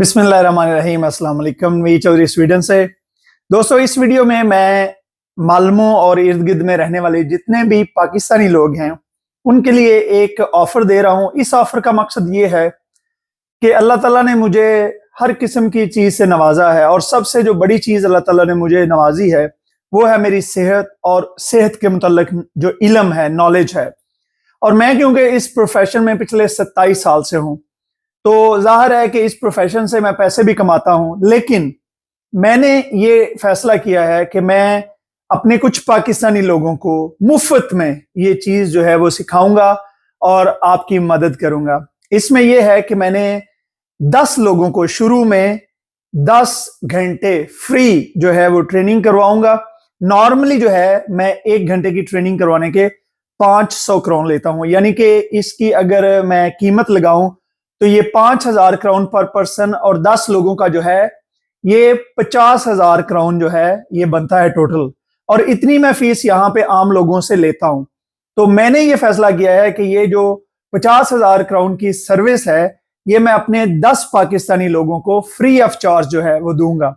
बिस्मिल्लाहिर्रहमानिर्रहीम। अस्सलाम वालेकुम। वी चौधरी स्वीडन से। दोस्तों, इस वीडियो में मैं मालमो और इर्द गिर्द में रहने वाले जितने भी पाकिस्तानी लोग हैं उनके लिए एक ऑफर दे रहा हूं। इस ऑफर का मकसद ये है कि अल्लाह ताला ने मुझे हर किस्म की चीज से नवाजा है और सबसे जो बड़ी चीज अल्लाह ताला ने मुझे नवाजी है वो है मेरी सेहत और सेहत के मुतल्लिक जो इल्म है, नॉलेज है। और मैं क्योंकि इस प्रोफेशन में पिछले 27 साल से हूं तो जाहिर है कि इस प्रोफेशन से मैं पैसे भी कमाता हूं, लेकिन मैंने ये फैसला किया है कि मैं अपने कुछ पाकिस्तानी लोगों को मुफ्त में ये चीज जो है वो सिखाऊंगा और आपकी मदद करूंगा। इसमें यह है कि मैंने 10 लोगों को शुरू में 10 घंटे फ्री जो है वो ट्रेनिंग करवाऊंगा। नॉर्मली जो है मैं 1 घंटे की ट्रेनिंग करवाने के 500 क्राउन लेता हूं, यानी कि इसकी अगर मैं कीमत लगाऊं तो ये 5,000 क्राउन पर पर्सन और 10 लोगों का जो है ये 50,000 क्राउन जो है ये बनता है टोटल। और इतनी मैं फीस यहाँ पे आम लोगों से लेता हूं। तो मैंने ये फैसला किया है कि ये जो 50,000 क्राउन की सर्विस है ये मैं अपने 10 पाकिस्तानी लोगों को फ्री ऑफ चार्ज जो है वो दूंगा।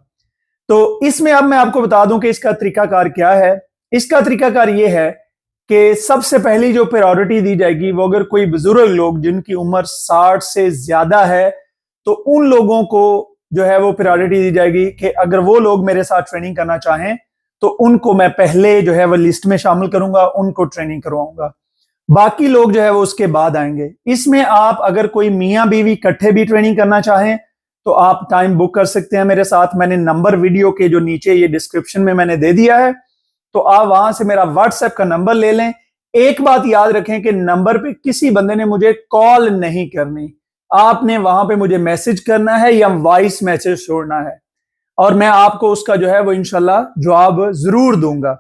तो इसमें अब मैं आपको बता दूं कि इसका तरीकाकार क्या है। इसका तरीकाकार ये है कि सबसे पहली जो प्रायोरिटी दी जाएगी वो अगर कोई बुजुर्ग लोग जिनकी उम्र 60 से ज्यादा है तो उन लोगों को जो है वो प्रायोरिटी दी जाएगी कि अगर वो लोग मेरे साथ ट्रेनिंग करना चाहें तो उनको मैं पहले जो है वो लिस्ट में शामिल करूंगा, उनको ट्रेनिंग करवाऊंगा। बाकी लोग जो है वो उसके बाद आएंगे। इसमें आप अगर कोई मियाँ बीवी इकट्ठे भी ट्रेनिंग करना चाहें तो आप टाइम बुक कर सकते हैं मेरे साथ। मैंने नंबर वीडियो के जो नीचे ये डिस्क्रिप्शन में मैंने दे दिया है, तो आप वहां से मेरा व्हाट्सएप का नंबर ले लें। एक बात याद रखें कि नंबर पे किसी बंदे ने मुझे कॉल नहीं करनी, आपने वहां पे मुझे मैसेज करना है या वॉइस मैसेज छोड़ना है और मैं आपको उसका जो है वो इंशाल्लाह जवाब जरूर दूंगा।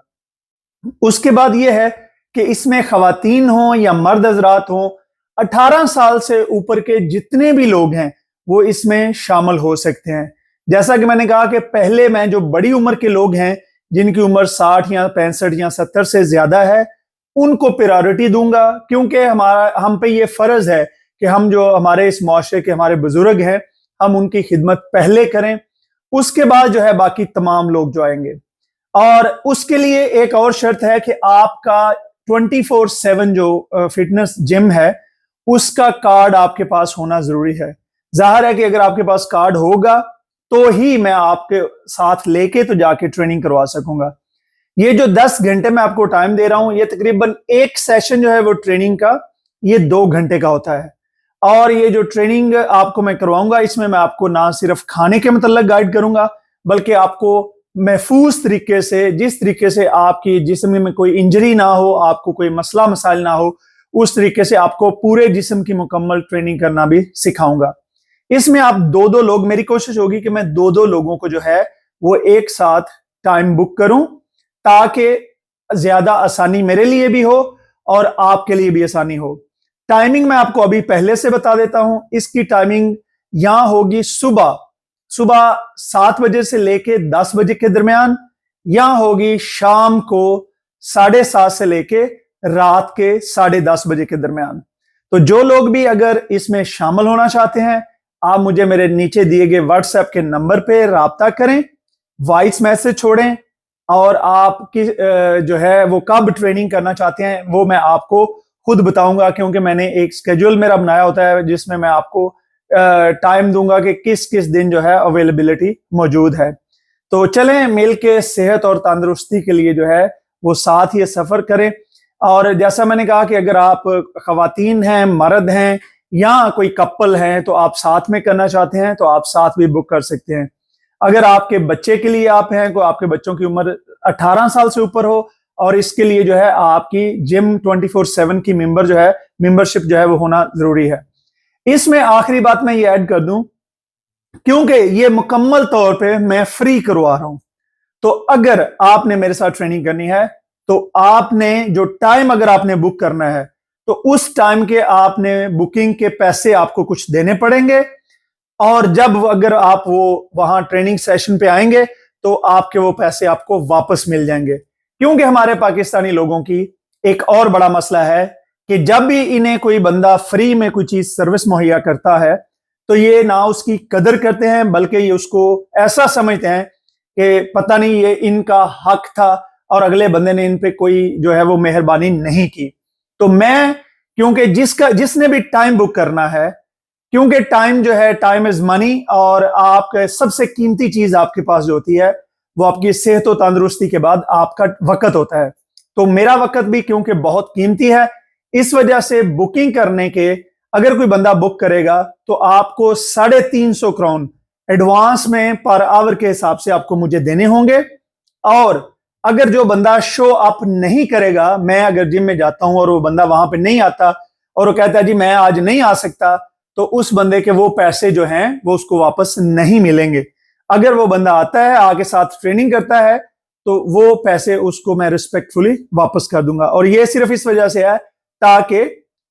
उसके बाद ये है कि इसमें खवातीन हो या मर्द हजरात हो, 18 साल से ऊपर के जितने भी लोग हैं वो इसमें शामिल हो सकते हैं। जैसा कि मैंने कहा कि पहले मैं जो बड़ी उम्र के लोग हैं जिनकी उम्र 60 या 65 या 70 से ज्यादा है उनको प्रायोरिटी दूंगा, क्योंकि हम पे ये फर्ज है कि हम जो हमारे इस माशरे के हमारे बुजुर्ग हैं हम उनकी खिदमत पहले करें, उसके बाद जो है बाकी तमाम लोग जो आएंगे। और उसके लिए एक और शर्त है कि आपका 24/7 जो फिटनेस जिम है उसका कार्ड आपके पास होना जरूरी है। जाहिर है कि अगर आपके पास कार्ड होगा तो ही मैं आपके साथ लेके तो जाके ट्रेनिंग करवा सकूंगा। ये जो 10 घंटे मैं आपको टाइम दे रहा हूं ये तकरीबन एक सेशन जो है वो ट्रेनिंग का ये 2 घंटे का होता है। और ये जो ट्रेनिंग आपको मैं करवाऊंगा इसमें मैं आपको ना सिर्फ खाने के मतलब गाइड करूंगा बल्कि आपको महफूज तरीके से, जिस तरीके से आपकी जिस्म में कोई इंजरी ना हो, आपको कोई मसला मसाइल ना हो, उस तरीके से आपको पूरे जिस्म की मुकम्मल ट्रेनिंग करना भी सिखाऊंगा। इसमें आप 2-2 लोग, मेरी कोशिश होगी कि मैं 2-2 लोगों को जो है वो एक साथ टाइम बुक करूं ताकि ज्यादा आसानी मेरे लिए भी हो और आपके लिए भी आसानी हो। टाइमिंग मैं आपको अभी पहले से बता देता हूं। इसकी टाइमिंग यहां होगी सुबह 7 बजे से लेके 10 बजे के दरमियान, यहां होगी शाम को 7:30 से लेके रात के 10:30 बजे के दरमियान। तो जो लोग भी अगर इसमें शामिल होना चाहते हैं आप मुझे मेरे नीचे दिए गए व्हाट्सएप के नंबर पे राब्ता करें, वॉइस मैसेज छोड़ें और आपकी जो है वो कब ट्रेनिंग करना चाहते हैं वो मैं आपको खुद बताऊंगा, क्योंकि मैंने एक स्केड्यूल मेरा बनाया होता है जिसमें मैं आपको टाइम दूंगा कि किस किस दिन जो है अवेलेबिलिटी मौजूद है। तो चलें मिल के सेहत और तंदुरुस्ती के लिए जो है वो साथ ही सफर करें। और जैसा मैंने कहा कि अगर आप खवातीन हैं, मर्द हैं या कोई कपल हैं तो आप साथ में करना चाहते हैं तो आप साथ भी बुक कर सकते हैं। अगर आपके बच्चे के लिए आप हैं, को आपके बच्चों की उम्र 18 साल से ऊपर हो और इसके लिए जो है आपकी जिम 24/7 की मेंबरशिप जो है वो होना जरूरी है। इसमें आखिरी बात मैं ये ऐड कर दूं, क्योंकि ये मुकम्मल तौर पे मैं फ्री करवा रहा हूं, तो अगर आपने मेरे साथ ट्रेनिंग करनी है तो आपने जो टाइम अगर आपने बुक करना है तो उस टाइम के आपने बुकिंग के पैसे आपको कुछ देने पड़ेंगे और जब अगर आप वो वहां ट्रेनिंग सेशन पे आएंगे तो आपके वो पैसे आपको वापस मिल जाएंगे। क्योंकि हमारे पाकिस्तानी लोगों की एक और बड़ा मसला है कि जब भी इन्हें कोई बंदा फ्री में कोई चीज सर्विस मुहैया करता है तो ये ना उसकी कदर करते हैं, बल्कि ये उसको ऐसा समझते हैं कि पता नहीं ये इनका हक था और अगले बंदे ने इन पे कोई जो है वो मेहरबानी नहीं की। तो मैं, क्योंकि जिसने भी टाइम बुक करना है, क्योंकि टाइम जो है, टाइम इज मनी, और आपके सबसे कीमती चीज आपके पास जो होती है वो आपकी सेहत और तंदुरुस्ती के बाद आपका वक्त होता है। तो मेरा वक्त भी क्योंकि बहुत कीमती है, इस वजह से बुकिंग करने के, अगर कोई बंदा बुक करेगा तो आपको 350 क्राउन एडवांस में पर आवर के हिसाब से आपको मुझे देने होंगे। और अगर जो बंदा शो अप नहीं करेगा, मैं अगर जिम में जाता हूं और वो बंदा वहां पे नहीं आता और वो कहता है जी मैं आज नहीं आ सकता, तो उस बंदे के वो पैसे जो हैं वो उसको वापस नहीं मिलेंगे। अगर वो बंदा आता है, आके साथ ट्रेनिंग करता है, तो वो पैसे उसको मैं रिस्पेक्टफुली वापस कर दूंगा। और ये सिर्फ इस वजह से है ताकि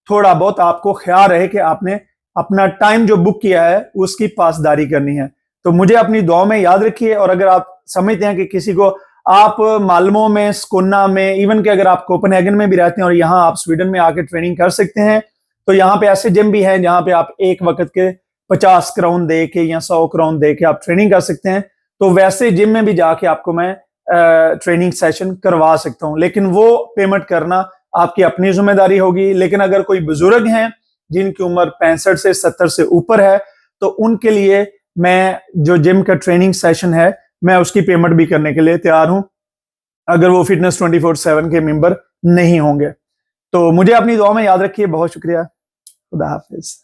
थोड़ा बहुत आपको ख्याल रहे कि आपने अपना टाइम जो बुक किया है उसकी पासदारी करनी है। तो मुझे अपनी दुआ में याद रखिए। और अगर आप समझते हैं कि किसी को, आप माल्मो में, स्कोना में, इवन कि अगर आप कोपेनहेगन में भी रहते हैं और यहाँ आप स्वीडन में आके ट्रेनिंग कर सकते हैं, तो यहाँ पे ऐसे जिम भी हैं जहाँ पे आप एक वक्त के 50 क्राउन दे के या 100 क्राउन दे के आप ट्रेनिंग कर सकते हैं। तो वैसे जिम में भी जाके आपको मैं ट्रेनिंग सेशन करवा सकता हूँ, लेकिन वो पेमेंट करना आपकी अपनी जिम्मेदारी होगी। लेकिन अगर कोई बुजुर्ग हैं जिनकी उम्र 65 से 70 से ऊपर है, तो उनके लिए मैं जो जिम का ट्रेनिंग सेशन है, मैं उसकी पेमेंट भी करने के लिए तैयार हूं, अगर वो फिटनेस 24/7 के मेंबर नहीं होंगे। तो मुझे अपनी दुआ में याद रखिए। बहुत शुक्रिया। खुदा हाफिज।